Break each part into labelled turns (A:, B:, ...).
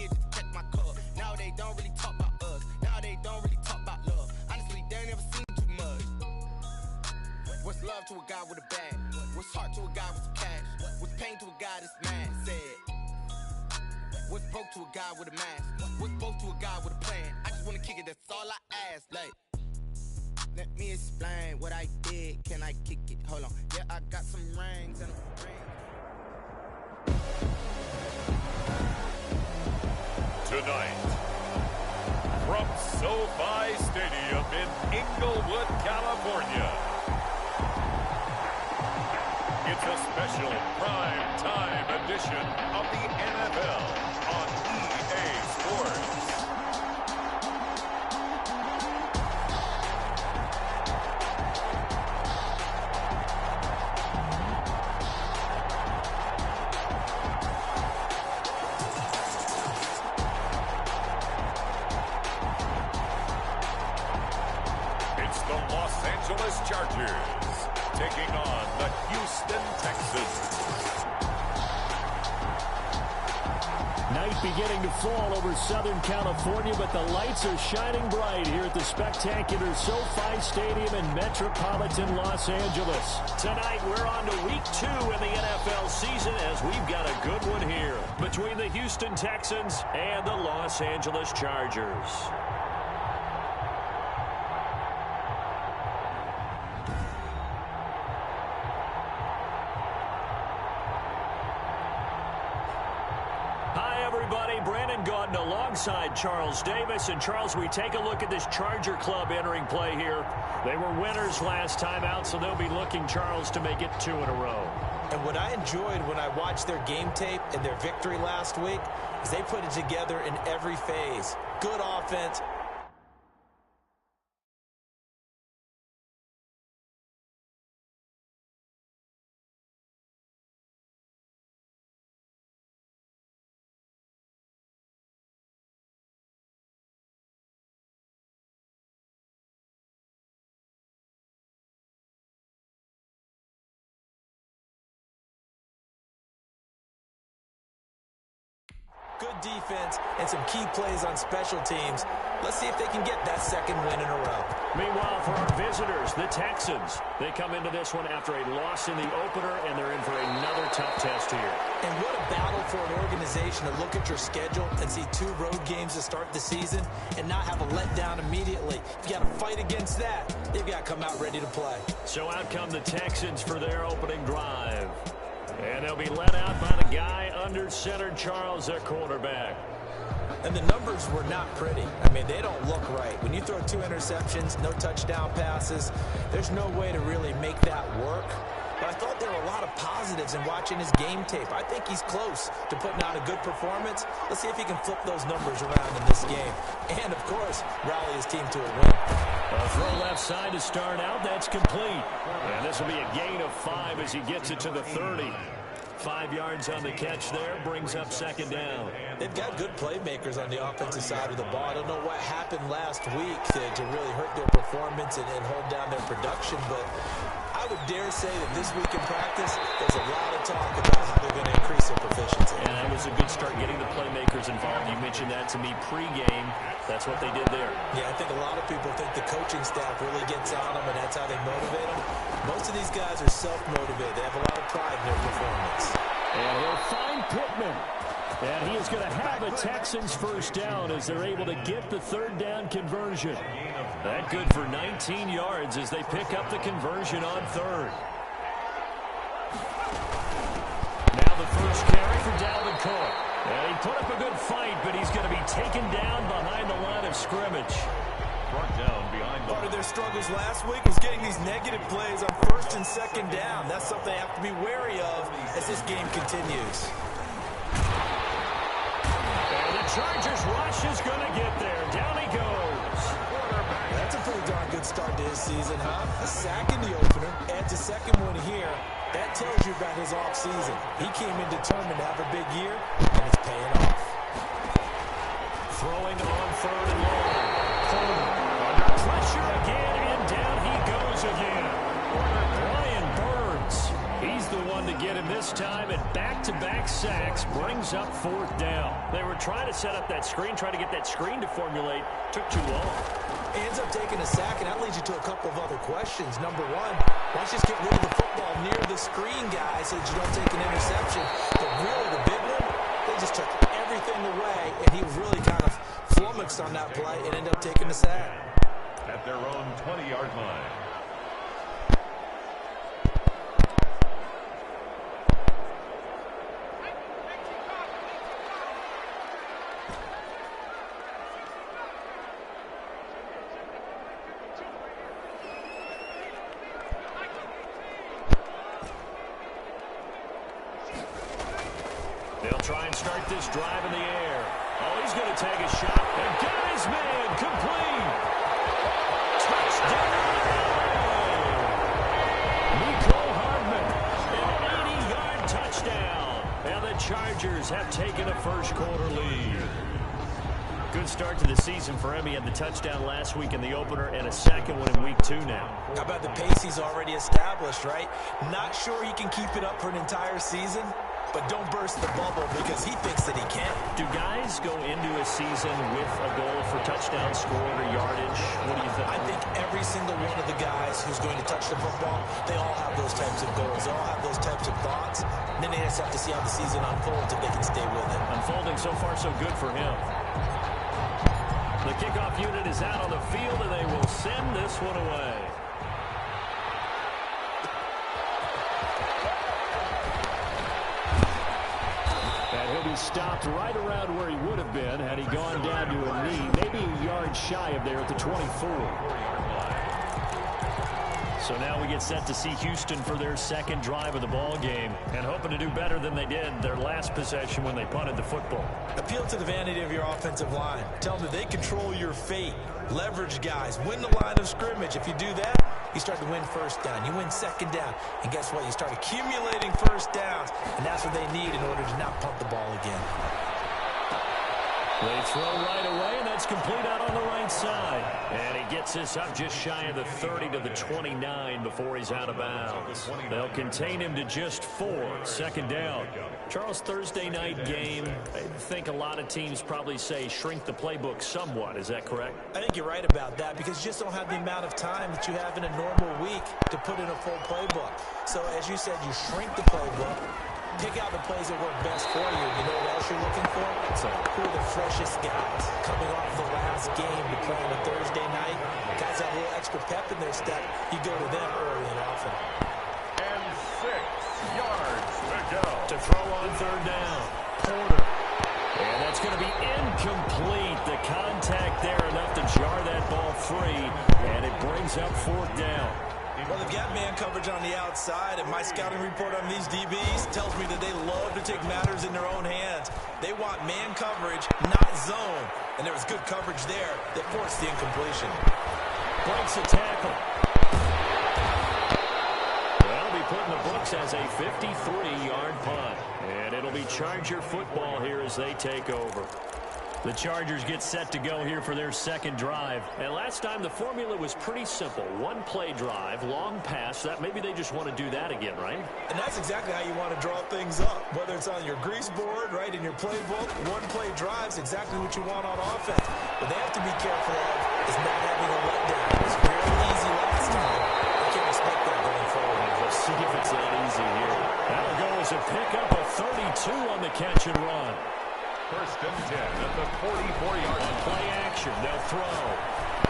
A: kids to check my cup. Now they don't really talk about us. Now they don't really talk about love. Honestly, they ain't never seen too much. What's love to a guy with a bag? What's heart to a guy with some cash? What's pain to a guy that's mad? Said. What's broke to a guy with a mask? What's both to a guy with a plan? I just wanna kick it, that's all I ask. Like, let me explain what I did. Can I kick it? Hold on. Yeah, I got some rings and a ring.
B: Tonight, from SoFi Stadium in Inglewood, California, it's a special prime time edition of the NFL on EA Sports. It's the Los Angeles Chargers taking on the Houston Texans.
C: Night beginning to fall over Southern California, but the lights are shining bright here at the spectacular SoFi Stadium in metropolitan Los Angeles. Tonight, we're on to week 2 in the NFL season as we've got a good one here between the Houston Texans and the Los Angeles Chargers. Alongside Charles Davis. And Charles, we take a look at this Charger club entering play here. They were winners last time out, so they'll be looking, Charles, to make it 2 in a row.
D: And what I enjoyed when I watched their game tape and their victory last week is they put it together in every phase. Good offense. Good defense and some key plays on special teams. Let's see if they can get that second win in a row.
C: Meanwhile, for our visitors, the Texans, they come into this one after a loss in the opener, and they're in for another tough test here.
D: And what a battle for an organization to look at your schedule and see 2 road games to start the season and not have a letdown immediately. You've got to fight against that. They've got to come out ready to play.
C: So out come the Texans for their opening drive. And they'll be let out by the guy under center, Charles, their quarterback.
D: And the numbers were not pretty. I mean, they don't look right. When you throw 2 interceptions, no touchdown passes, there's no way to really make that work. But I thought there were a lot of positives in watching his game tape. I think he's close to putting out a good performance. Let's see if he can flip those numbers around in this game. And, of course, rally his team to a win.
C: A throw left side to start out. That's complete. And this will be a gain of 5 as he gets it to the 30. 5 yards on the catch there, brings up second down.
D: They've got good playmakers on the offensive side of the ball. I don't know what happened last week to really hurt their performance and hold down their production, but I would dare say that this week in practice, there's a lot of talk about how they're going to increase their proficiency.
C: And that was a good start getting the playmakers involved. You mentioned that to me pregame. That's what they did there.
D: Yeah, I think a lot of people think the coaching staff really gets on them, and that's how they motivate them. Most of these guys are self-motivated. They have a lot of pride in their performance.
C: And he'll find Pittman. And he is going to have a Texans first down as they're able to get the 3rd down conversion. That good for 19 yards as they pick up the conversion on 3rd. Now the first carry for Dalvin Cook. And he put up a good fight, but he's going to be taken down behind the line of scrimmage.
B: Brought down behind the...
D: Part of their struggles last week was getting these negative plays on 1st and 2nd down. That's something they have to be wary of as this game continues.
C: And the Chargers rush is going to get there. Down he goes.
D: That's a pretty darn good start to his season, huh? A sack in the opener, adds a second one here. That tells you about his offseason. He came in determined to have a big year, and it's paying off.
C: Throwing on 3rd and long. Under pressure again, and down he goes again. Brian Burns, he's the one one to get him this time, and back-to-back sacks brings up 4th down. They were trying to set up that screen, trying to get that screen to formulate. Took too long.
D: He ends up taking a sack, and that leads you to a couple of other questions. Number one, why don't you just get rid of the football near the screen, guys, so that you don't take an interception? But really, the big one, they just took everything away, and he was really kind of flummoxed on that play and ended up taking the sack.
B: At their own 20-yard line.
C: They'll try and start this drive in the air. Oh, he's going to take a shot. And got his man complete. Touchdown. Nico Hardman. An 80-yard touchdown. And the Chargers have taken a first-quarter lead. Good start to the season for him. He had the touchdown last week in the opener and a second one in week 2 now.
D: How about the pace he's already established, right? Not sure he can keep it up for an entire season, but don't burst the bubble because he thinks that he can.
C: Do guys go into a season with a goal for touchdown scored or yardage? What do you think?
D: I think every single one of the guys who's going to touch the football, they all have those types of goals. They all have those types of thoughts. And then they just have to see how the season unfolds if they can stay with it.
C: Unfolding so far so good for him. The kickoff unit is out on the field, and they will send this one away. And he'll be stopped right around where he would have been had he gone down to a knee, maybe a yard shy of there at the 24. So now we get set to see Houston for their second drive of the ball game, and hoping to do better than they did their last possession when they punted the football.
D: Appeal to the vanity of your offensive line. Tell them that they control your fate. Leverage guys. Win the line of scrimmage. If you do that, you start to win first down. You win second down. And guess what? You start accumulating first downs. And that's what they need in order to not punt the ball again.
C: They throw right away, and that's complete out on the right side. And he gets this up just shy of the 30 to the 29 before he's out of bounds. They'll contain him to just 4. Second down. Charles, Thursday night game, I think a lot of teams probably say shrink the playbook somewhat. Is that correct?
D: I think you're right about that because you just don't have the amount of time that you have in a normal week to put in a full playbook. So as you said, you shrink the playbook. Pick out the plays that work best for you. You know what else you're looking for? So who are the freshest guys coming off the last game to play on a Thursday night? Guys have a little extra pep in their step. You go to them early and often.
B: And 6 yards to go.
C: To throw on third down. Porter. And that's going to be incomplete. The contact there enough to jar that ball free. And it brings up 4th down.
D: Well, they've got man coverage on the outside, and my scouting report on these DBs tells me that they love to take matters in their own hands. They want man coverage, not zone. And there was good coverage there that forced the incompletion.
C: Breaks a tackle. That'll be put in the books as a 53-yard punt. And it'll be Charger football here as they take over. The Chargers get set to go here for their second drive. And last time the formula was pretty simple. One play drive, long pass. That maybe they just want to do that again, right?
D: And that's exactly how you want to draw things up. Whether it's on your grease board, right, in your playbook, one play drive's exactly what you want on offense. What they have to be careful of is not having a letdown. It was very easy last time. They can't expect that going forward.
C: We'll see if it's that easy here. That'll go as a pickup of 32 on the catch and run.
B: First and 10 at the 44-yard line.
C: Play action. They'll throw.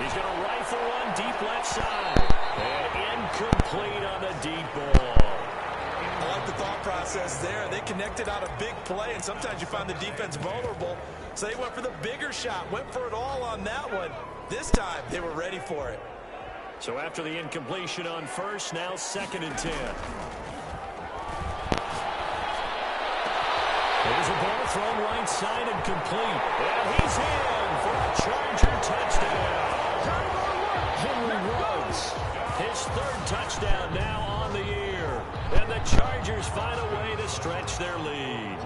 C: He's going to rifle one deep left side. And incomplete on the deep ball.
D: I like the thought process there. They connected on a big play, and sometimes you find the defense vulnerable. So they went for the bigger shot, went for it all on that one. This time, they were ready for it.
C: So after the incompletion on first, now 2nd and 10. There's a ball thrown right side and complete. And he's in for a Charger touchdown. Henry Ruggs, his 3rd touchdown now on the year. And the Chargers find a way to stretch their lead.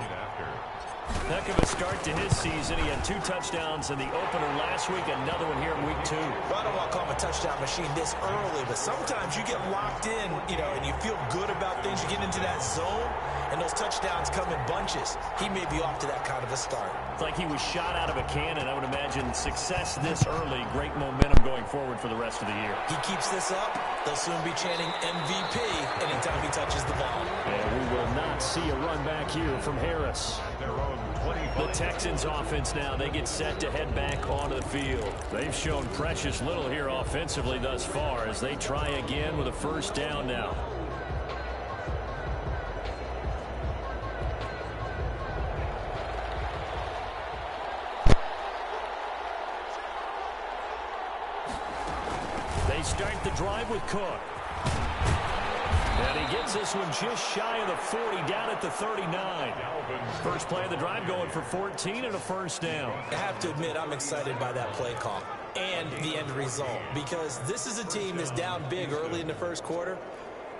C: Heck of a start to his season. He had 2 touchdowns in the opener last week, another one here in week 2.
D: Well, I don't want to call him a touchdown machine this early, but sometimes you get locked in, and you feel good about things. You get into that zone, and those touchdowns come in bunches. He may be off to that kind of a start.
C: It's like he was shot out of a cannon. I would imagine success this early, great momentum going forward for the rest of the year.
D: He keeps this up, they'll soon be chanting MVP anytime he touches the ball.
C: And we will not see a run back here from Harris. The Texans offense now, they get set to head back onto the field. They've shown precious little here offensively thus far as they try again with a first down now. They start the drive with Cook. And he gets this one just shy of the 40, down at the 39. First play of the drive going for 14 and a first down.
D: I have to admit, I'm excited by that play call and the end result, because this is a team that's down big early in the first quarter,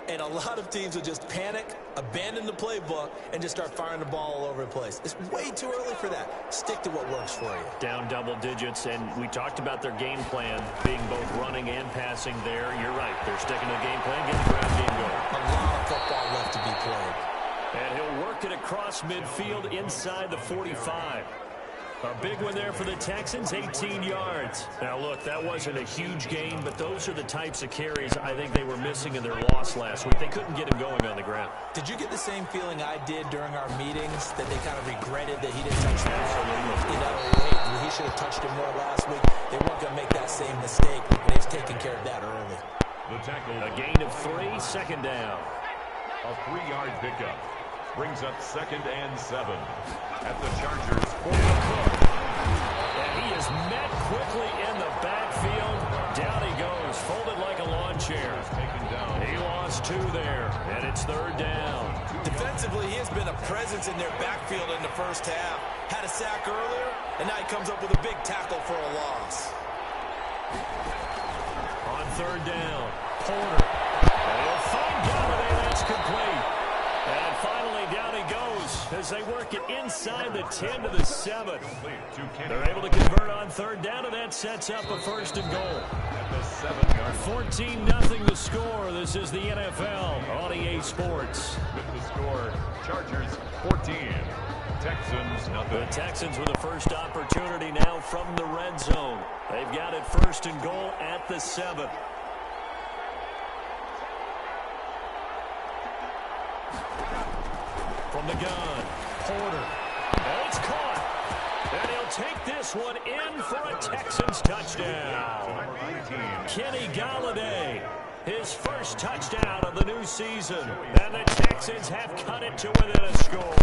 D: and a lot of teams will just panic, abandon the playbook, and just start firing the ball all over the place. It's way too early for that. Stick to what works for you.
C: Down double digits, and we talked about their game plan being both running and passing there. You're right. They're sticking to the game plan, getting the ground game going.
D: A lot of football left to be played.
C: And he'll work it across midfield inside the 45. A big one there for the Texans, 18 yards. Now, look, that wasn't a huge gain, but those are the types of carries I think they were missing in their loss last week. They couldn't get him going on the ground.
D: Did you get the same feeling I did during our meetings, that they kind of regretted that he didn't touch the ball? He should have touched him more last week. They weren't going to make that same mistake, and he's taking care of that early.
B: The tackle.
C: A gain of 3, second down.
B: A 3-yard pickup brings up 2nd and 7 at the Chargers 40.
C: And he is met quickly in the backfield. Down he goes, folded like a lawn chair. He lost 2 there, and it's 3rd down.
D: Defensively, he has been a presence in their backfield in the first half. Had a sack earlier, and now he comes up with a big tackle for a loss.
C: On 3rd down, Porter. And he'll find Galladay. That's complete. And finally, down he goes as they work it inside the 10 to the 7. They're able to convert on 3rd down, and that sets up a 1st and goal. 14-0 the score. This is the NFL on EA Sports.
B: With the score, Chargers 14, Texans nothing.
C: The Texans with the first opportunity now from the red zone. They've got it 1st and goal at the 7. From the gun, Porter. And it's caught. And he'll take this one in for a Texans touchdown. Kenny Galladay, his first touchdown of the new season. And the Texans have cut it to within a score.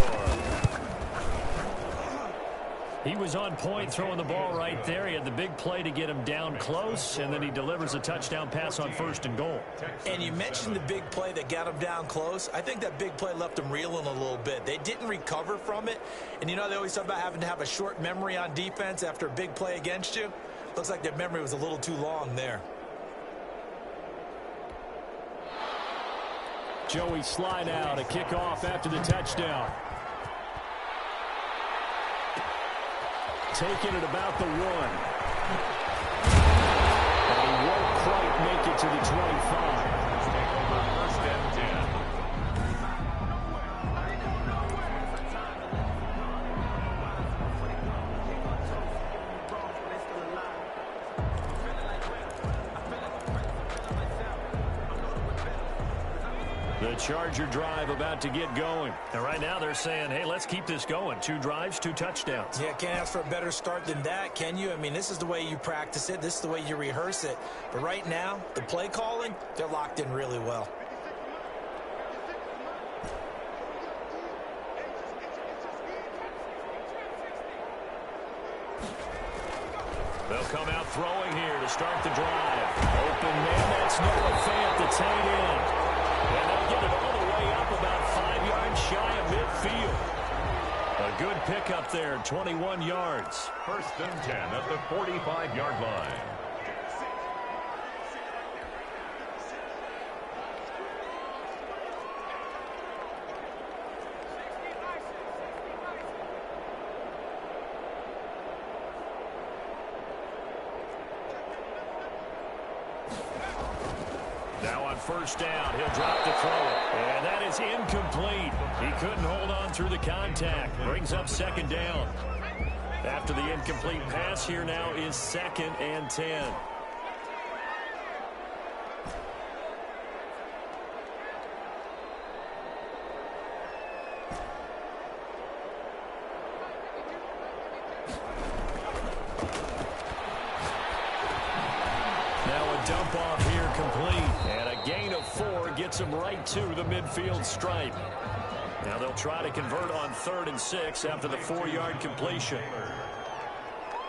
C: He was on point throwing the ball right there. He had the big play to get him down close, and then he delivers a touchdown pass on 1st and goal.
D: And you mentioned the big play that got him down close. I think that big play left him reeling a little bit. They didn't recover from it. And they always talk about having to have a short memory on defense after a big play against you. Looks like their memory was a little too long there.
C: Joey slide out, a kickoff after the touchdown. Taking it about the 1. And he won't quite make it to the 25.
B: First and 10.
C: The Charger drive about to get going. And right now they're saying, hey, let's keep this going. 2 drives, 2 touchdowns.
D: Yeah, can't ask for a better start than that, can you? I mean, this is the way you practice it. This is the way you rehearse it. But right now, the play calling, they're locked in really well.
C: They'll come out throwing here to start the drive. Open man, that's Noah Fant, the tight end. And they'll get it all the way up about 5 yards shy of midfield. A good pickup there, 21 yards.
B: 1st and 10 at the 45-yard line.
C: Now on first down, he'll drop to throw it. And that is incomplete. He couldn't hold on through the contact. Brings up second down. After the incomplete pass, here now is 2nd and 10. Dump off here complete. And a gain of 4 gets him right to the midfield stripe. Now they'll try to convert on 3rd and 6 after the 4-yard completion.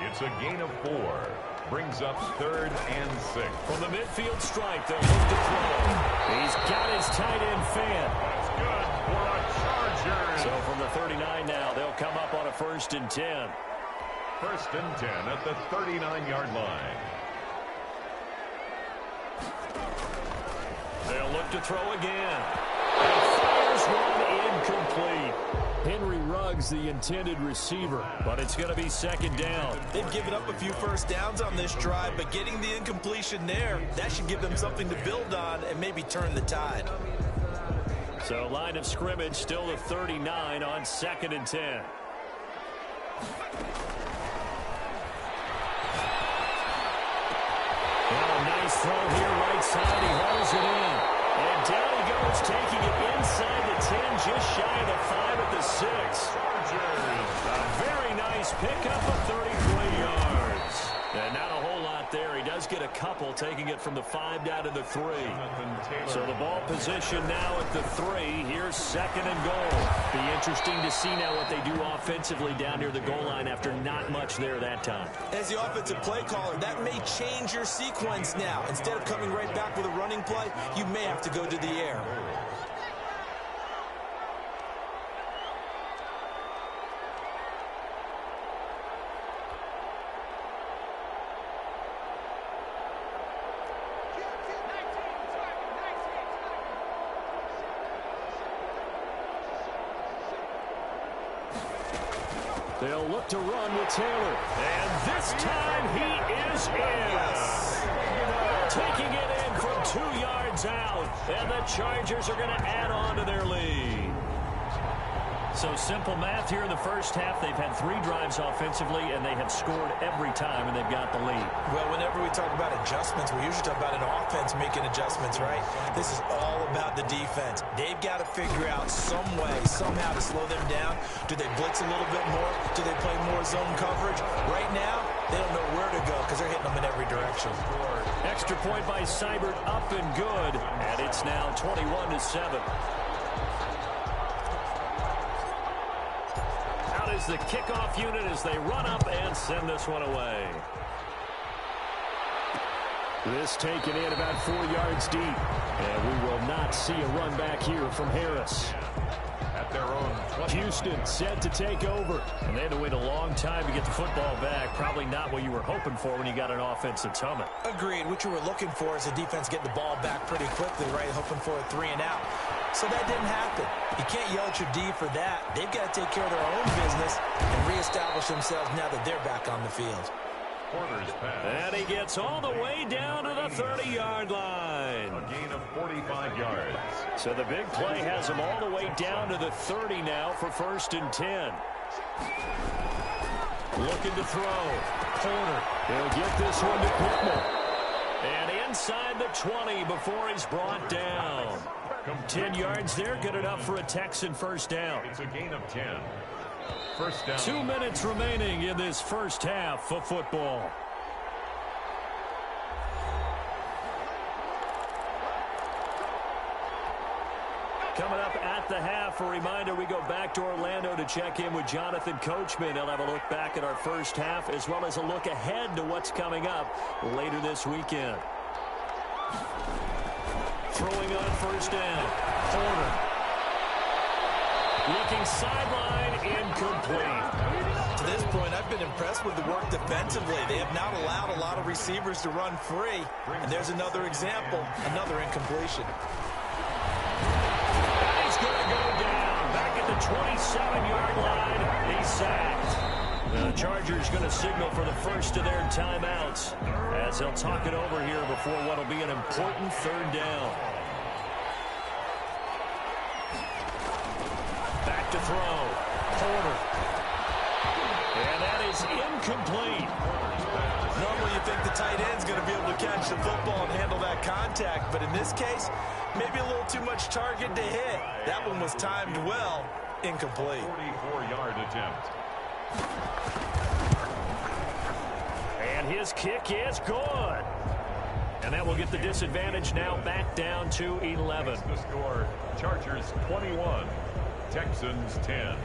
B: It's a gain of 4. Brings up 3rd and 6.
C: From the midfield stripe, they'll look to throw. He's got his tight end fan.
B: That's good for a Charger.
C: So from the 39 now, they'll come up on a 1st and 10.
B: 1st and 10 at the 39-yard line.
C: They'll look to throw again. And fires one incomplete. Henry Ruggs, the intended receiver, but it's going to be 2nd down.
D: They've given up a few first downs on this drive, but getting the incompletion there, that should give them something to build on and maybe turn the tide.
C: So line of scrimmage still the 39 on 2nd and 10. Nice throw here, right side. He hauls it in. And down he goes, taking it inside the 10, just shy of the 5 at the 6. A very nice pickup of 33 yards. And not a whole lot there. He does get a couple, taking it from the 5 down to the 3. So the ball position now at the 3. Here's 2nd and goal. Be interesting to see now what they do offensively down near the goal line after not much there that time.
D: As the offensive play caller, that may change your sequence now. Instead of coming right back with a running play, you may have to go to the air.
C: They'll look to run with Taylor. And this time he is in. Taking it in from 2 yards out. And the Chargers are going to add on to their lead. So simple math here in the first half. They've had 3 drives offensively, and they have scored every time, and they've got the lead.
D: Well, whenever we talk about adjustments, we usually talk about an offense making adjustments, right? This is all about the defense. They've got to figure out some way, somehow to slow them down. Do they blitz a little bit more? Do they play more zone coverage? Right now, they don't know where to go because they're hitting them in every direction.
C: Extra point by Seibert, up and good. And it's now 21-7. Is the kickoff unit as they run up and send this one away. This taken in about 4 yards deep. And we will not see a run back here from Harris.
B: At their own 20.
C: Houston set to take over. And they had to wait a long time to get the football back. Probably not what you were hoping for when you got an offense that's humming.
D: Agreed. What you were looking for is the defense getting the ball back pretty quickly, right? Hoping for a 3 and out. So that didn't happen. You can't yell at your D for that. They've got to take care of their own business and reestablish themselves now that they're back on the field.
C: And he gets all the way down to the 30-yard line.
B: A gain of 45 yards.
C: So the big play has him all the way down to the 30 now for 1st and 10. Looking to throw. Corner. He'll get this one to Pittman. And inside the 20 before he's brought down. 10 yards there, good enough for a Texan first down.
B: It's a gain of 10. First down.
C: 2 minutes remaining in this first half of football. Coming up at the half, a reminder, we go back to Orlando to check in with Jonathan Coachman. He'll have a look back at our first half as well as a look ahead to what's coming up later this weekend. Throwing on first down. Corner. Looking sideline, incomplete.
D: To this point, I've been impressed with the work defensively. They have not allowed a lot of receivers to run free. And there's another example, another incompletion.
C: He's going to go down. Back at the 27-yard line. He's sacked. The Chargers going to signal for the first of their timeouts as they'll talk it over here before what will be an important third down. Back to throw. Porter. And that is incomplete.
D: Normally you think the tight end's going to be able to catch the football and handle that contact, but in this case, maybe a little too much target to hit. That one was timed well. Incomplete.
B: 44-yard attempt.
C: And his kick is good. And that will get the disadvantage now back down to 11.
B: The score, Chargers 21, Texans 10.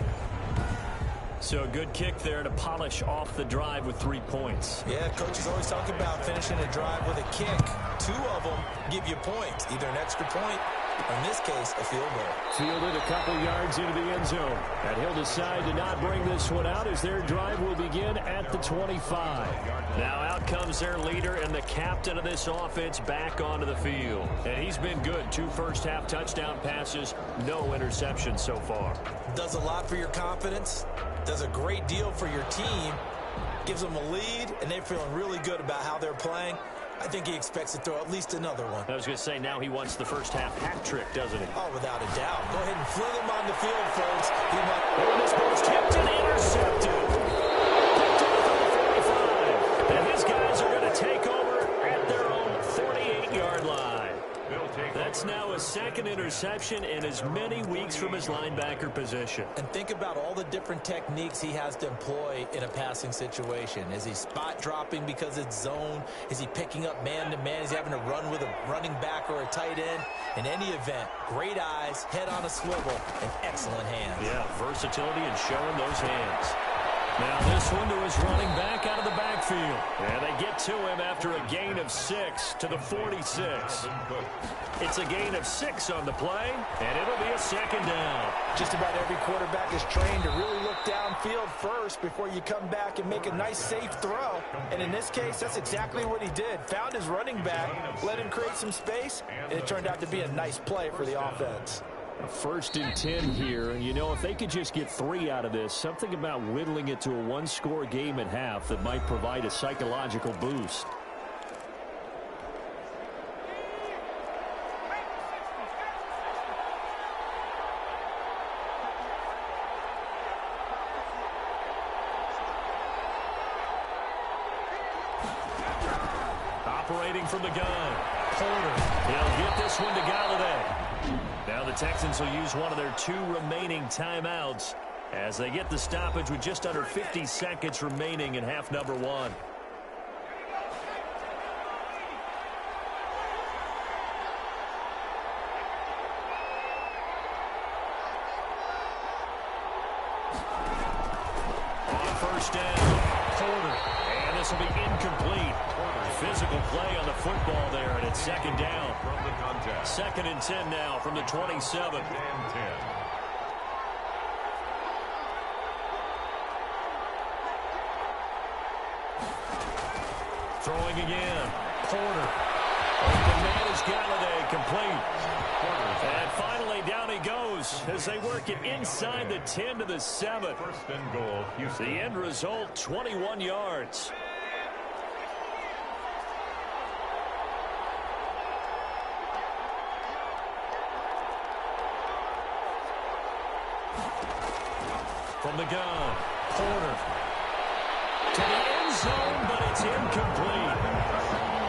C: So a good kick there to polish off the drive with 3 points.
D: Yeah, coaches always talk about finishing a drive with a kick. 2 of them give you points, either an extra point, or in this case, a field goal.
C: Fielded a couple yards into the end zone. And he'll decide to not bring this one out as their drive will begin at the 25. Now out comes their leader and the captain of this offense back onto the field. And he's been good. 2 first-half touchdown passes, no interceptions so far.
D: Does a lot for your confidence. Does a great deal for your team. Gives them a lead, and they're feeling really good about how they're playing. I think he expects to throw at least another one.
C: I was going to say, now he wants the first-half hat trick, doesn't he?
D: Oh, without a doubt. Go ahead and fling him on the field, folks.
C: And this ball's tipped and intercepted. Picked off at the 45. And his guys are going to take over at their own 48-yard line. That's now a second interception in as many weeks from his linebacker position.
D: And think about all the different techniques he has to employ in a passing situation. Is he spot dropping because it's zone? Is he picking up man-to-man? Is he having to run with a running back or a tight end? In any event, great eyes, head on a swivel, and excellent hands.
C: Yeah, versatility and showing those hands. Now this one to his running back out of the backfield. And they get to him after a gain of 6 to the 46. It's a gain of 6 on the play, and it'll be a second down.
D: Just about every quarterback is trained to really look downfield first before you come back and make a nice, safe throw. And in this case, that's exactly what he did. Found his running back, let him create some space, and it turned out to be a nice play for the offense.
C: First and 10 here, and you know, if they could just get 3 out of this, something about whittling it to a one-score game at half that might provide a psychological boost. Operating from the gun, Porter. He'll get this one to Galladay. Now the Texans will use one of their 2 remaining timeouts as they get the stoppage with just under 50 seconds remaining in half number 1. On first down, Porter. And this will be incomplete. Physical play on the football there, and it's second down.
B: From the contest.
C: Second and 10 now from the 27.
B: And 10.
C: Throwing again. Porter. Open man is Galladay, complete. And finally down he goes as they work it inside the 10 to the 7.
B: First and goal, Houston.
C: The end result, 21 yards. From the gun, Porter. To the end zone, but it's incomplete.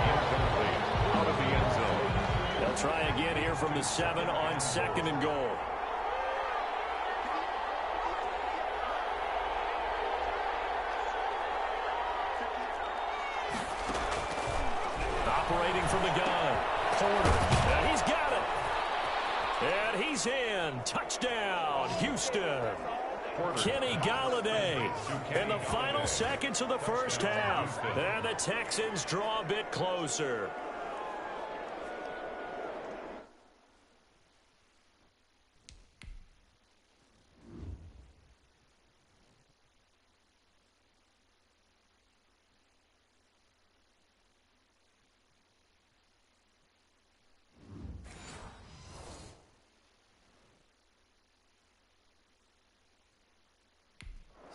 B: Incomplete. Out of the end zone.
C: They'll try again here from the 7 on second and goal. Operating from the gun, Porter. And he's got it. And he's in. Touchdown, Houston. Kenny Galladay in the final seconds of the first half. And the Texans draw a bit closer.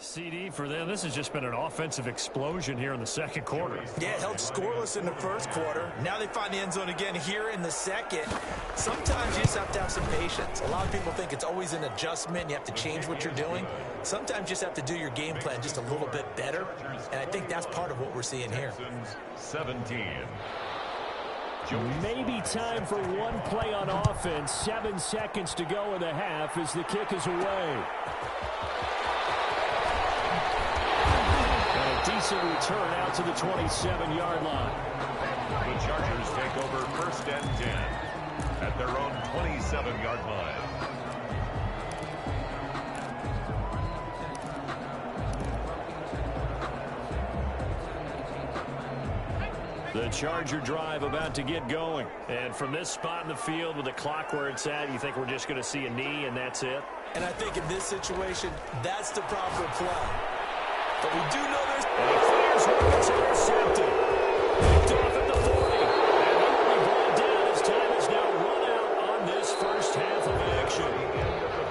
C: CD for them. This has just been an offensive explosion here in the second quarter.
D: Yeah, held scoreless in the first quarter. Now they find the end zone again here in the second. Sometimes you just have to have some patience. A lot of people think it's always an adjustment. You have to change what you're doing. Sometimes you just have to do your game plan just a little bit better. And I think that's part of what we're seeing here.
B: 17.
C: Maybe time for one play on offense. 7 seconds to go in the half as the kick is away. And a decent return out to the 27-yard line.
B: The Chargers take over 1st and 10 at their own 27-yard line.
C: The Charger drive about to get going. And from this spot in the field with the clock where it's at, you think we're just going to see a knee and that's it?
D: And I think in this situation, that's the proper play. But we do know there's...
C: Here's one that's intercepted. Picked off at the 40. And he will be brought down as time is now run out on this first half of action.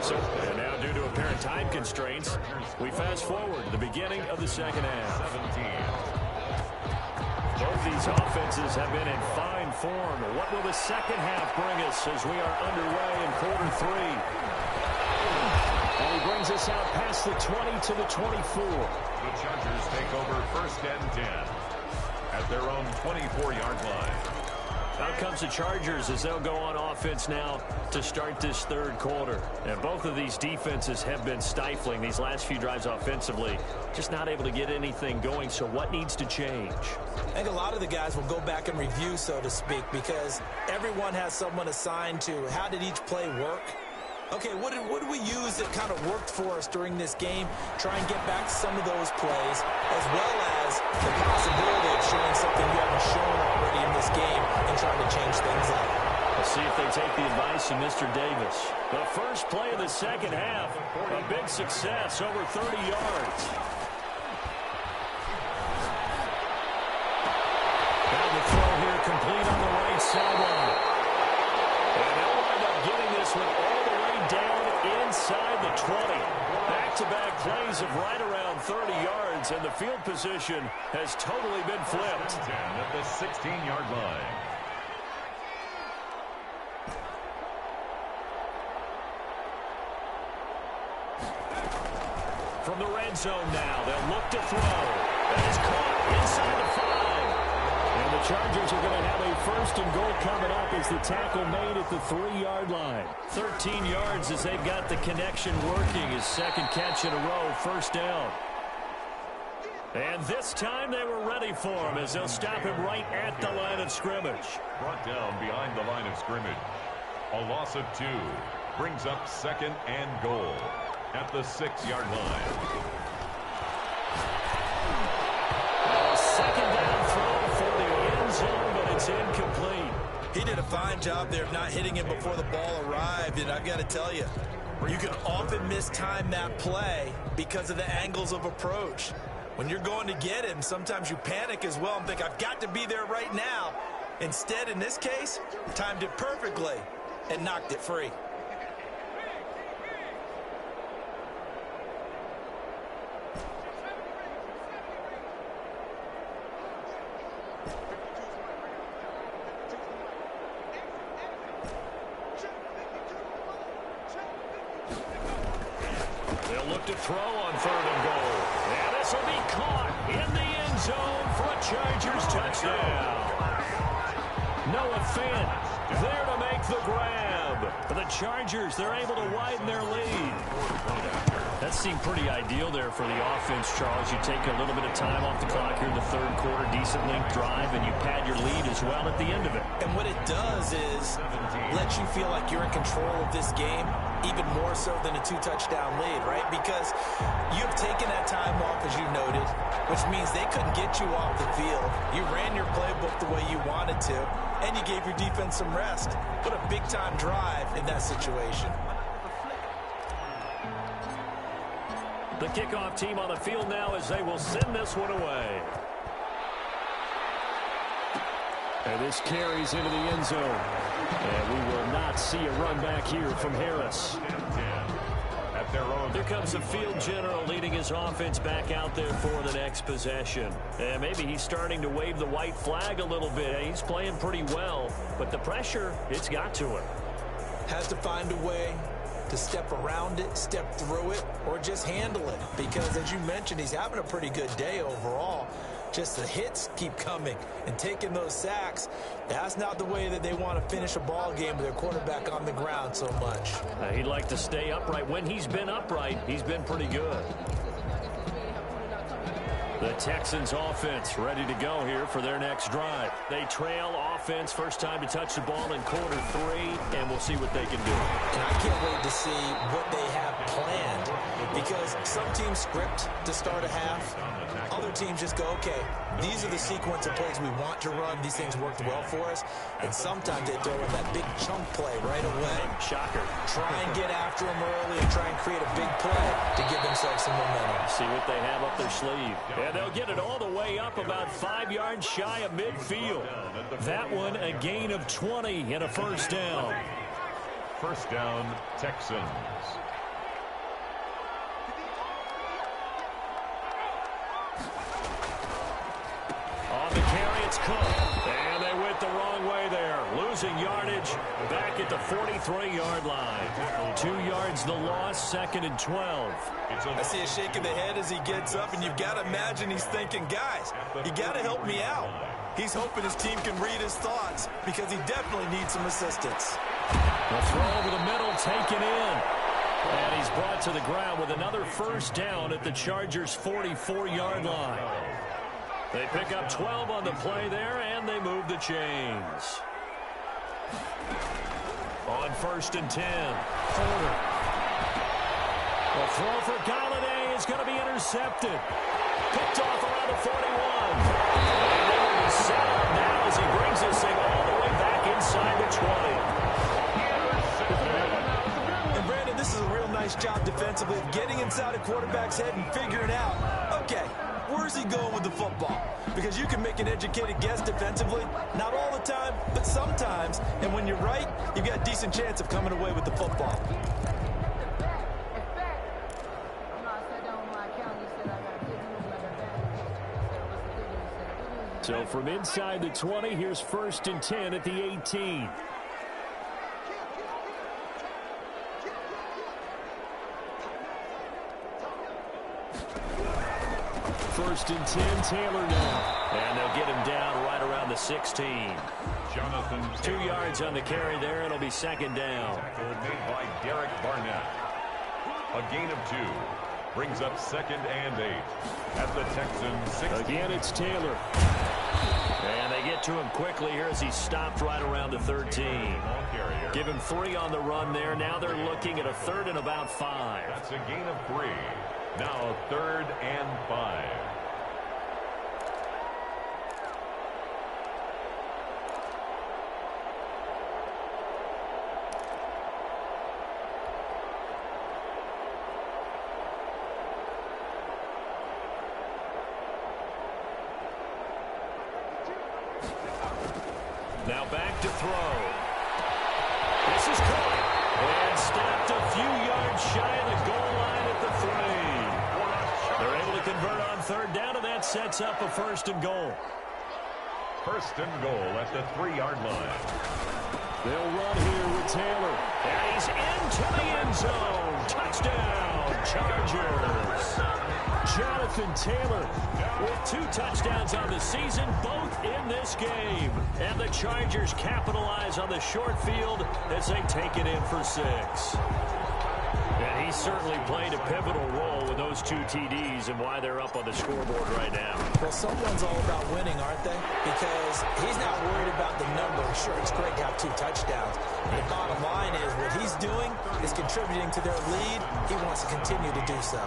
C: So, and now due to apparent time constraints, we fast forward to the beginning of the second half.
B: 17.
C: Both these offenses have been in fine form. What will the second half bring us as we are underway in quarter 3? And he brings us out past the 20 to the 24.
B: The Chargers take over 1st and 10 at their own 24-yard line.
C: Out comes the Chargers as they'll go on offense now to start this third quarter. And both of these defenses have been stifling these last few drives offensively. Just not able to get anything going, so what needs to change?
D: I think a lot of the guys will go back and review, so to speak, because everyone has someone assigned to how did each play work. Okay, what did we use that kind of worked for us during this game? Try and get back some of those plays, as well as the possibility of showing something you haven't shown already in this game and trying to change things up.
C: Let's see if they take the advice of Mr. Davis. The first play of the second half, a big success, over 30 yards. Now the throw here complete on the right sideline. And they'll wind up getting this one all the way down inside the 20. Back-to-back plays of right around 30 yards, and the field position has totally been flipped.
B: 10 at the 16-yard line.
C: From the red zone now, they'll look to throw. That is caught inside the 5. And the Chargers are going to have a 1st and goal coming up as the tackle made at the 3-yard line. 13 yards as they've got the connection working. His second catch in a row, 1st down. And this time they were ready for him as they'll stop him right at the line of scrimmage.
B: Brought down behind the line of scrimmage. A loss of 2 brings up 2nd and goal at the 6-yard line.
C: A second down throw for the end zone, but it's incomplete.
D: He did a fine job there of not hitting him before the ball arrived, and I've got to tell you, you can often mistime that play because of the angles of approach. When you're going to get him, sometimes you panic as well and think, I've got to be there right now. Instead, in this case, timed it perfectly and knocked it free.
C: They'll look to throw on 3rd and goal. And this will be caught in the end zone for a Chargers touchdown. Noah Fant there to make the grab. For the Chargers, they're able to widen their lead. That seemed pretty ideal there for the offense, Charles. You take a little bit of time off the clock here in the third quarter, decent length drive, and you pad your lead as well at the end of it.
D: And what it does is let you feel like you're in control of this game, even more so than a 2-touchdown lead, right? Because you've taken that time off, as you noted, which means they couldn't get you off the field. You ran your playbook the way you wanted to, and you gave your defense some rest. What a big-time drive in that situation.
C: The kickoff team on the field now as they will send this one away. And this carries into the end zone. And we will not see a run back here from Harris.
B: At their own
C: Here comes the field general leading his offense back out there for the next possession. And maybe he's starting to wave the white flag a little bit. He's playing pretty well, but the pressure, it's got to him.
D: Has to find a way to step around it, step through it, or just handle it. Because, as you mentioned, he's having a pretty good day overall. Just the hits keep coming and taking those sacks. That's not the way that they want to finish a ball game with their quarterback on the ground so much.
C: He'd like to stay upright. When he's been upright, he's been pretty good. The Texans offense ready to go here for their next drive. They trail offense, first time to touch the ball in quarter 3, and we'll see what they can do.
D: And I can't wait to see what they have planned, because some teams script to start a half. Other teams just go, okay, these are the sequence of plays we want to run. These things worked well for us. And sometimes they throw in that big chunk play right away.
C: Shocker.
D: Try and get after them early and try and create a big play to give themselves some momentum.
C: See what they have up their sleeve. And they'll get it all the way up about 5 yards shy of midfield. That one a gain of 20 and a first down.
B: First down, Texans.
C: On the carry, it's Cook. And they went the wrong way there. Losing yardage back at the 43-yard line. 2 yards the loss, 2nd and 12.
D: I see a shake of the head as he gets up, and you've got to imagine he's thinking, guys, you got to help me out. He's hoping his team can read his thoughts because he definitely needs some assistance.
C: The throw over the middle taken in. And he's brought to the ground with another first down at the Chargers' 44-yard line. They pick up 12 on the play there, and they move the chains. On 1st and 10, Porter. The throw for Galladay is going to be intercepted. Picked off around the 41. And they will be set up now as he brings this thing all the way back inside the 20.
D: And Brandon, this is a real nice job defensively of getting inside a quarterback's head and figuring out, okay, where's he going with the football? Because you can make an educated guess defensively. Not all the time, but sometimes. And when you're right, you've got a decent chance of coming away with the football.
C: So from inside the 20, here's 1st and 10 at the 18. First and 10, Taylor now. And they'll get him down right around the 16.
B: Jonathan
C: 2 yards on the carry there. It'll be 2nd down.
B: Tackle made by Derek Barnett. A gain of 2. Brings up 2nd and 8 at the Texans 16.
C: Again, it's Taylor. And they get to him quickly here as he's stopped right around the 13. Give him 3 on the run there. Now they're looking at a 3rd and about 5.
B: That's a gain of 3. Now 3rd and 5.
C: Now back to throw. This is caught. And stopped a few yards shy of the goal line at the 3. They're able to convert on 3rd down, and that sets up a 1st and goal.
B: 1st and goal at the 3-yard line.
C: They'll run here with Taylor. And he's into the end zone. Touchdown, Chargers. Jonathan Taylor with 2 touchdowns on the season, both in this game. And the Chargers capitalize on the short field as they take it in for 6. And he certainly played a pivotal role with those 2 TDs and why they're up on the scoreboard right now.
D: Well, someone's all about winning, aren't they? Because he's not worried about the number. Sure, it's great to have 2 touchdowns. And the bottom line is what he's doing is contributing to their lead. He wants to continue to do so.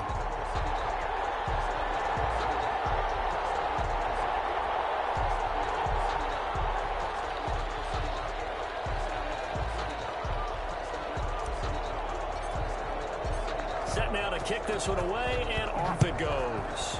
C: Set now to kick this one away, and off it goes.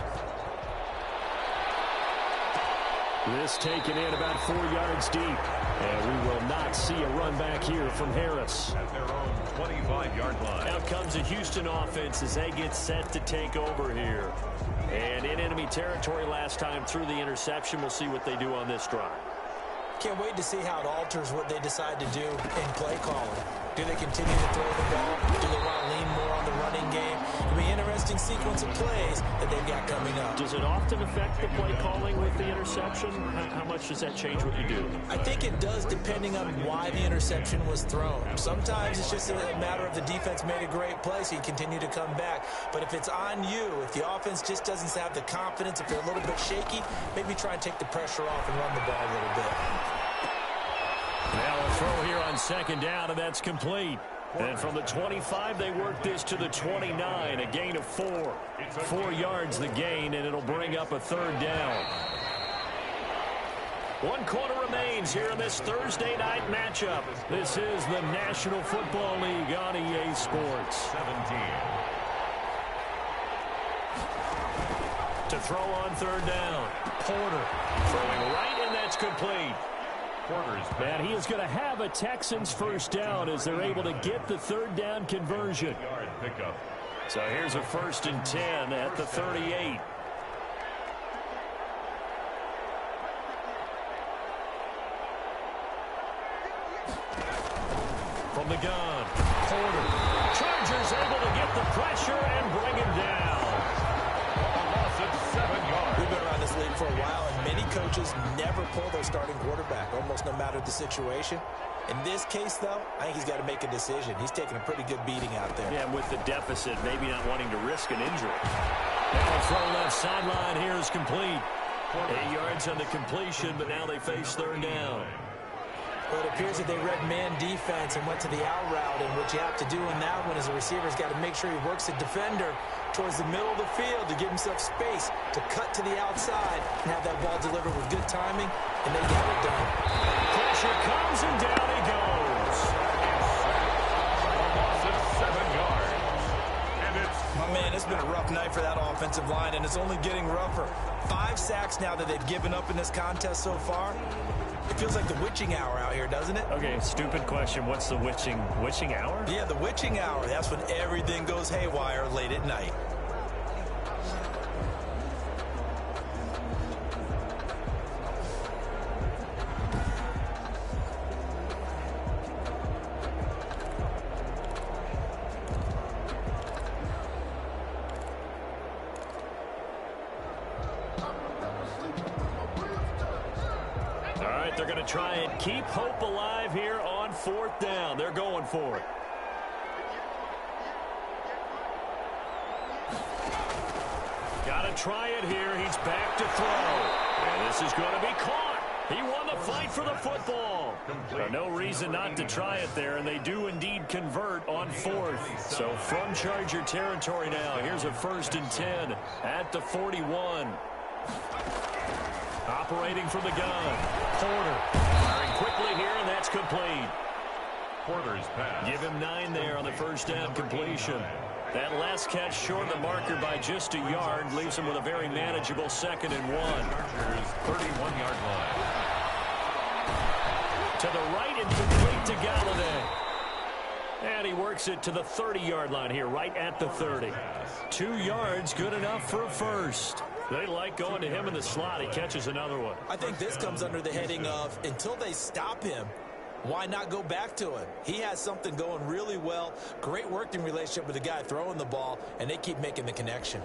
C: This taken in about 4 yards deep. And we will not see a run back here from Harris.
B: At their own 25-yard line.
C: Out comes the Houston offense as they get set to take over here. And in enemy territory last time through the interception. We'll see what they do on this drive.
D: Can't wait to see how it alters what they decide to do in play calling. Do they continue to throw the ball? Do they want to lean more on the running game? It'll be an interesting sequence of plays that they've got coming up.
C: Does it often affect the play calling with the interception? How much does that change what you do?
D: I think it does depending on why the interception was thrown. Sometimes it's just a matter of the defense made a great play, so you continue to come back. But if it's on you, if the offense just doesn't have the confidence, if they're a little bit shaky, maybe try and take the pressure off and run the ball a little bit.
C: Now a throw here on second down, and that's complete. And from the 25, they work this to the 29, a gain of 4. 4 yards the gain, and it'll bring up a third down. 1 quarter remains here in this Thursday night matchup. This is the National Football League on EA Sports.
B: 17.
C: To throw on third down. Porter throwing right, and that's complete. And he is going to have a Texans first down as they're able to get the third down conversion.
B: Yard pickup.
C: So here's a 1st and 10 at the 38. From the gun, Porter. Chargers able to get the pressure and bring him down.
B: A loss of 7 yards.
D: We've been around this league for a while, and many coaches never pull their starting quarterback, almost no matter the situation. In this case, though, I think he's got to make a decision. He's taking a pretty good beating out there.
C: Yeah, with the deficit, maybe not wanting to risk an injury. Now a throw left sideline here is complete. 8 yards on the completion, but now they face third down.
D: Well, it appears that they read man defense and went to the out route, and what you have to do in that one is a receiver's got to make sure he works the defender towards the middle of the field to give himself space to cut to the outside and have that ball delivered with good timing, and they got it done.
C: Pressure comes, and down he goes.
B: A loss of 7 yards. And it's...
D: My man, it's been a rough night for that offensive line, and it's only getting rougher. 5 sacks now that they've given up in this contest so far. It feels like the witching hour out here, doesn't it?
C: Okay, stupid question. What's the witching hour?
D: Yeah, the witching hour. That's when everything goes haywire late at night.
C: They're going to try and keep hope alive here on 4th down. They're going for it. Got to try it here. He's back to throw. And this is going to be caught. He won the fight for the football. No reason not to try it there, and they do indeed convert on 4th. So from Charger territory now, here's a 1st and 10 at the 41. Operating from the gun. Porter firing quickly here, and that's complete.
B: Porter's pass.
C: Give him 9 there on the first down completion. That last catch short of the marker by just a yard leaves him with a very manageable 2nd and 1.
B: Chargers 31-yard line.
C: To the right and complete to Galladay. And he works it to the 30-yard line here, right at the 30. 2 yards, good enough for a first. They like going to him in the slot. He catches another one.
D: I think this comes under the heading of, until they stop him, why not go back to him? He has something going really well. Great working relationship with the guy throwing the ball, and they keep making the connection.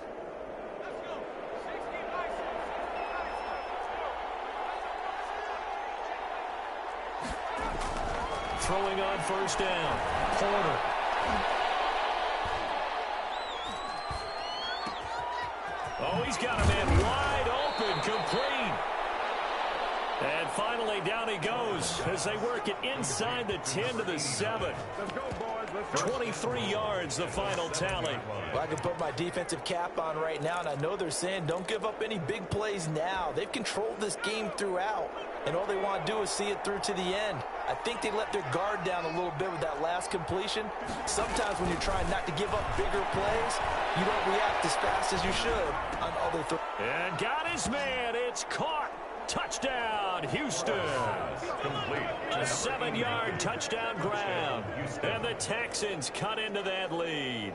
C: Throwing on first down. Porter. Oh, he's got a man wide open, complete. And finally, down he goes as they work it inside the 10 to the 7. 23 yards, the final tally.
D: Well, I can put my defensive cap on right now, and I know they're saying don't give up any big plays now. They've controlled this game throughout, and all they want to do is see it through to the end. I think they let their guard down a little bit with that last completion. Sometimes when you're trying not to give up bigger plays, you don't react as fast as you should on other throws.
C: And got his man. It's caught. Touchdown, Houston.
B: Complete.
C: A 7-yard touchdown grab. And the Texans cut into that lead.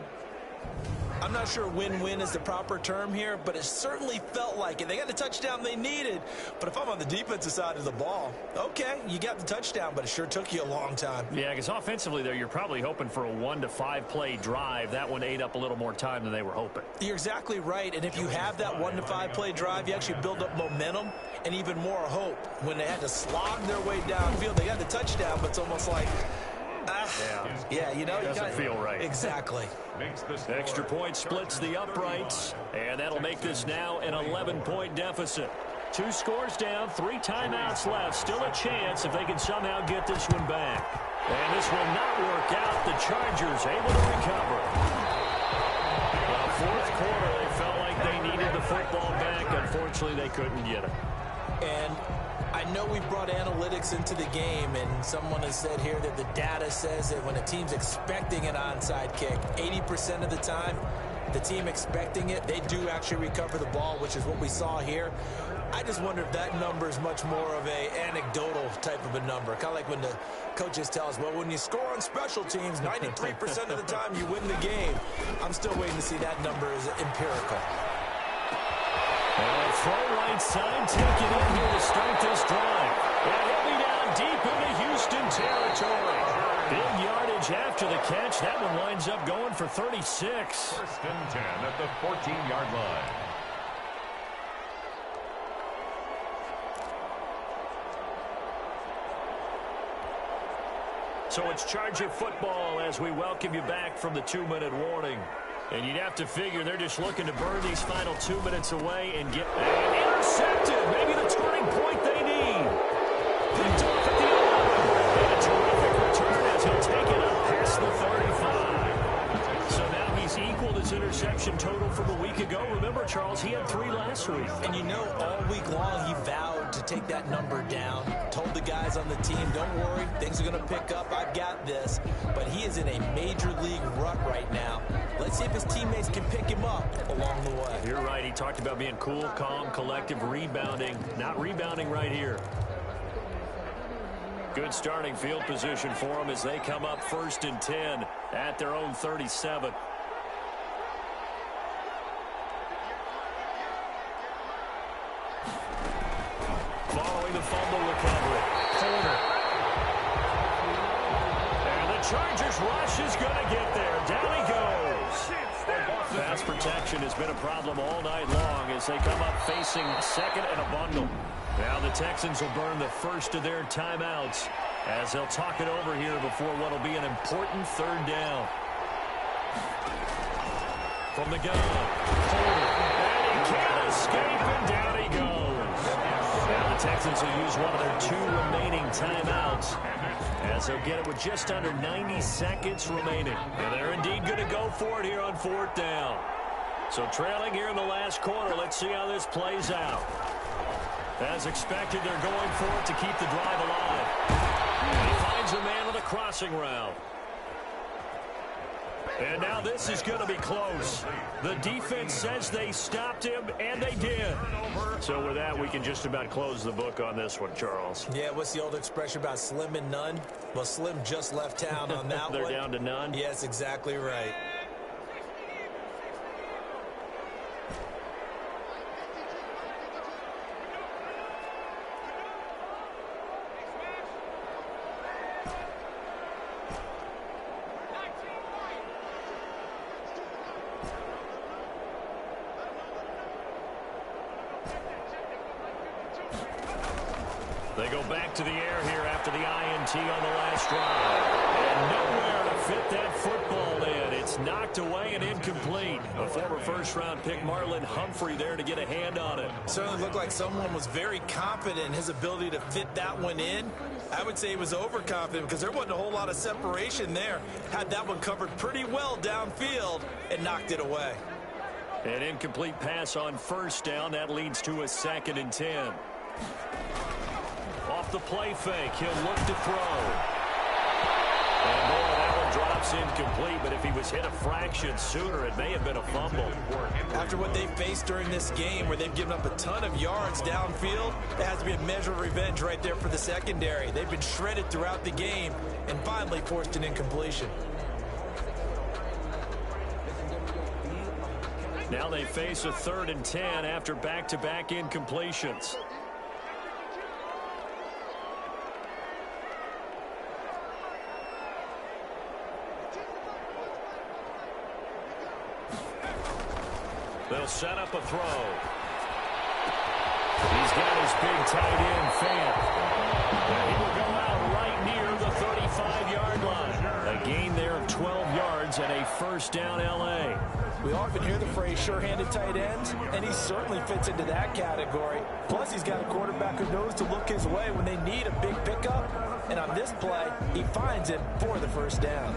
D: I'm not sure win-win is the proper term here, but it certainly felt like it. They got the touchdown they needed. But if I'm on the defensive side of the ball, okay, you got the touchdown, but it sure took you a long time.
C: Yeah, because offensively there, you're probably hoping for a 1 to 5 play drive. That one ate up a little more time than they were hoping.
D: You're exactly right. And if you have that 1 to 5 play drive, you actually build up momentum and even more hope. When they had to slog their way downfield, they got the touchdown, but it's almost like, yeah, you know,
C: doesn't feel right.
D: Exactly.
C: Extra point splits the uprights, and that'll make this now an 11-point deficit. 2 scores down, 3 timeouts left. Still a chance if they can somehow get this one back. And this will not work out. The Chargers able to recover. Well, fourth quarter, they felt like they needed the football back. Unfortunately, they couldn't get it.
D: And I know we brought analytics into the game, and someone has said here that the data says that when a team's expecting an onside kick, 80% of the time, the team expecting it, they do actually recover the ball, which is what we saw here. I just wonder if that number is much more of a anecdotal type of a number. Kind of like when the coaches tell us, well, when you score on special teams, 93% of the time you win the game. I'm still waiting to see that number is empirical.
C: And throw right side, taken in here to start this drive. And he'll be down deep into Houston territory. Big yardage after the catch. That one winds up going for 36.
B: First and 10 at the 14-yard line.
C: So it's Charger football as we welcome you back from the 2-minute warning. And you'd have to figure they're just looking to burn these final 2 minutes away and get intercepted. Maybe the turning point they need. Picked off at the 11. And a terrific return as he'll take it up past the 35. So now he's equaled his interception total from a week ago. Remember, Charles, he had 3 last week.
D: And you know, all week long he vowed to take that number down. Told the guys on the team, don't worry, things are going to pick up. I've got this. But he is in a major league rut right now. Let's see if his teammates can pick him up along the way.
C: You're right. He talked about being cool, calm, collective, rebounding. Not rebounding right here. Good starting field position for them as they come up 1st and 10 at their own 37. Following the fumble recovery. Corner. And the Chargers rush is going to get there. Down he goes. Pass protection has been a problem all night long as they come up facing second and a bundle. Now the Texans will burn the first of their timeouts as they'll talk it over here before what will be an important 3rd down. From the gun. And he can't escape, and down he goes. Now the Texans will use one of their 2 remaining timeouts as they'll get it with just under 90 seconds remaining. And they're indeed going to go for it here on 4th down. So trailing here in the last quarter, let's see how this plays out. As expected, they're going for it to keep the drive alive. And he finds a man on the crossing route. And now this is going to be close. The defense says they stopped him, and they did. So with that, we can just about close the book on this one, Charles.
D: Yeah, what's the old expression about slim and none? Well, Slim just left town on that
C: They're
D: one.
C: down to none?
D: Yes, exactly right.
C: They go back to the air here after the INT on the last drive. And nowhere to fit that football in. It's knocked away and incomplete. A former first-round pick, Marlon Humphrey, there to get a hand on it.
D: Certainly looked like someone was very confident in his ability to fit that one in. I would say he was overconfident because there wasn't a whole lot of separation there. Had that one covered pretty well downfield and knocked it away.
C: An incomplete pass on 1st down. That leads to a 2nd and 10. Off the play fake, he'll look to throw. And boy, that ball drops incomplete, but if he was hit a fraction sooner, it may have been a fumble.
D: After what they faced during this game, where they've given up a ton of yards downfield, there has to be a measure of revenge right there for the secondary. They've been shredded throughout the game and finally forced an incompletion.
C: Now they face a 3rd and 10 after back-to-back incompletions. They'll set up a throw. He's got his big tight end, Fant. And he will go out right near the 35-yard line. A gain there of 12 yards and a first down L.A.
D: We often hear the phrase sure-handed tight ends, and he certainly fits into that category. Plus, he's got a quarterback who knows to look his way when they need a big pickup. And on this play, he finds it for the first down.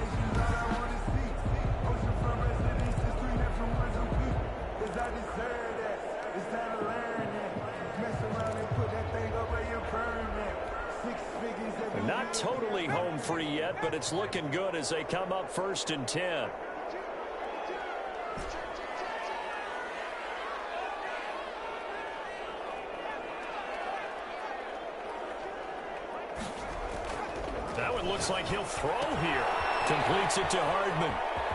C: Not totally home free yet, but it's looking good as they come up 1st and 10. That one looks like he'll throw here. Completes it to Hardman.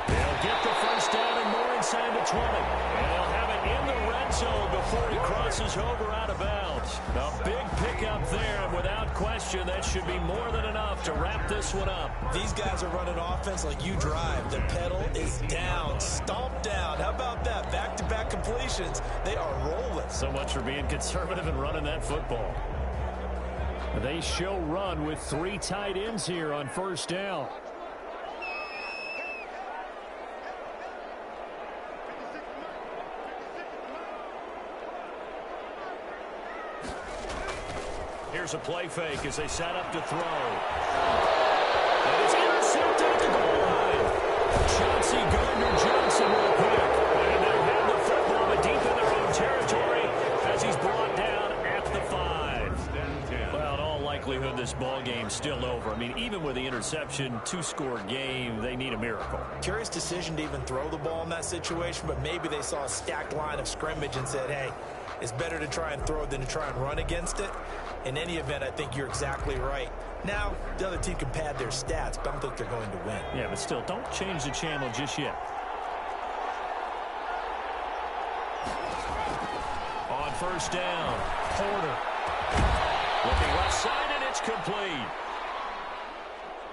C: They'll get the first down and more inside the 20. And they'll have it in the red zone before he crosses over out of bounds. A big pickup there, and without question, that should be more than enough to wrap this one up.
D: These guys are running offense like you drive. The pedal is down, stomped down. How about that? Back-to-back completions. They are rolling.
C: So much for being conservative and running that football. They show run with 3 tight ends here on first down. Here's a play fake as they set up to throw. And it's intercepted at the goal line. Chauncey Gardner-Johnson real quick. And they'll have the football but deep in their own territory as he's brought down at the 5. Well, in all likelihood, this ball game's still over. I mean, even with the interception, 2-score game, they need a miracle.
D: Curious decision to even throw the ball in that situation, but maybe they saw a stacked line of scrimmage and said, hey, it's better to try and throw than to try and run against it. In any event, I think you're exactly right. Now, the other team can pad their stats, but I don't think they're going to win.
C: Yeah, but still, don't change the channel just yet. On first down, Porter. Looking left side, and it's complete.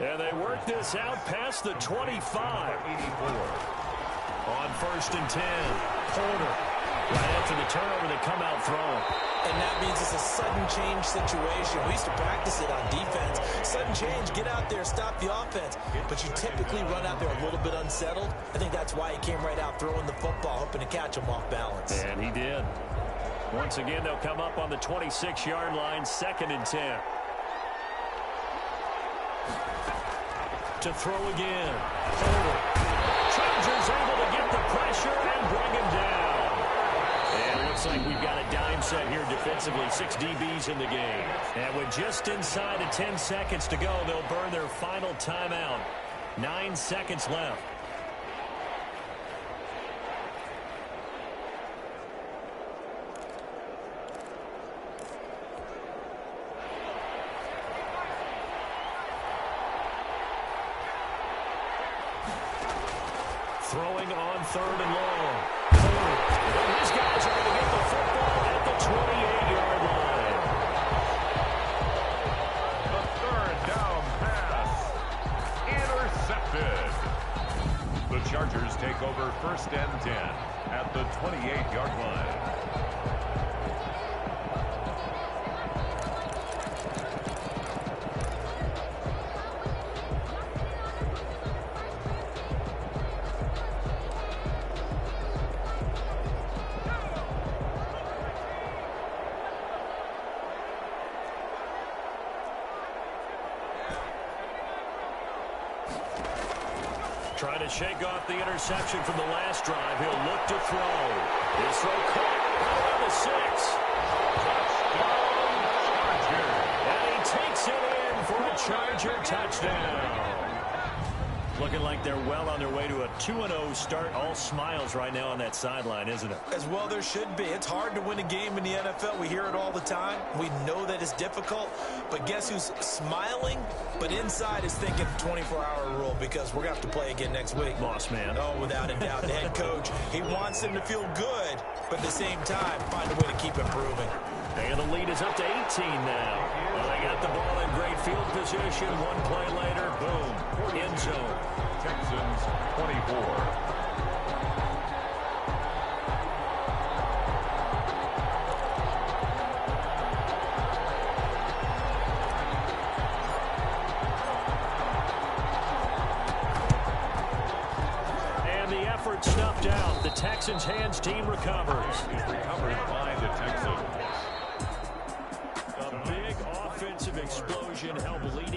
C: And they work this out past the 25. On first and 10, Porter. Right after the turnover, they come out throwing.
D: And that means it's a sudden change situation. We used to practice it on defense. Sudden change, get out there, stop the offense. But you typically run out there a little bit unsettled. I think that's why he came right out throwing the football, hoping to catch him off balance.
C: And he did. Once again, they'll come up on the 26-yard line, 2nd and 10. To throw again. Chargers able to get the pressure and bring him down. And it looks like we've got a dime set here defensively. 6 DBs in the game. And with just inside of 10 seconds to go, they'll burn their final timeout. 9 seconds left. Throwing on 3rd and long. And these guys are going to get the football at the 28-yard line.
B: The 3rd down pass. Intercepted. The Chargers take over 1st and 10 at the 28-yard line.
C: Trying to shake off the interception from the last drive. He'll look to throw. His throw caught around the 6. And he takes it in for a Charger touchdown. Looking well on their way to a 2-0 start. All smiles right now on that sideline, isn't it?
D: As well there should be. It's hard to win a game in the NFL. We hear it all the time. We know that it's difficult. But guess who's smiling? But inside is thinking 24-hour rule because we're going to have to play again next week.
C: Boss man.
D: Oh, without a doubt. The head coach, he wants them to feel good, but at the same time, find a way to keep improving.
C: And the lead is up to 18 now. Well, they got the ball in great field position. One play later, boom, end zone.
B: Texans 24.
C: Snuffed out. The Texans' hands team recovers.
B: Recovered by the Texans.
C: A big offensive explosion helped lead